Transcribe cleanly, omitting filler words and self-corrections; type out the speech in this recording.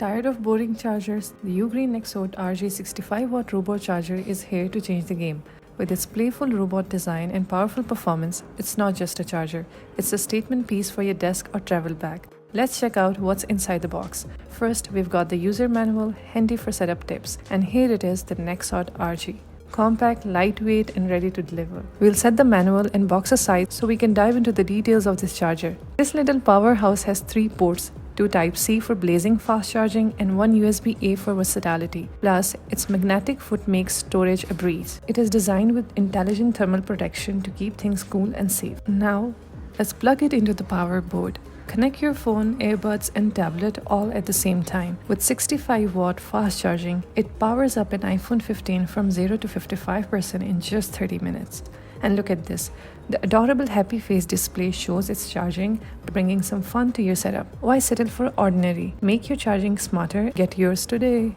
Tired of boring chargers? The Ugreen Nexode RG 65-watt robot charger is here to change the game. With its playful robot design and powerful performance, it's not just a charger, it's a statement piece for your desk or travel bag. Let's check out what's inside the box. First, we've got the user manual, handy for setup tips, and here it is, the Nexode RG. Compact, lightweight, and ready to deliver. We'll set the manual and box aside so we can dive into the details of this charger. This little powerhouse has 3 ports, 2 Type-C for blazing fast charging and 1 USB-A for versatility. Plus, its magnetic foot makes storage a breeze. It is designed with intelligent thermal protection to keep things cool and safe. Now, let's plug it into the power board. Connect your phone, earbuds, and tablet all at the same time. With 65-watt fast charging, it powers up an iPhone 15 from 0 to 55% in just 30 minutes. And look at this. The adorable happy face display shows it's charging, bringing some fun to your setup. Why settle for ordinary? Make your charging smarter. Get yours today.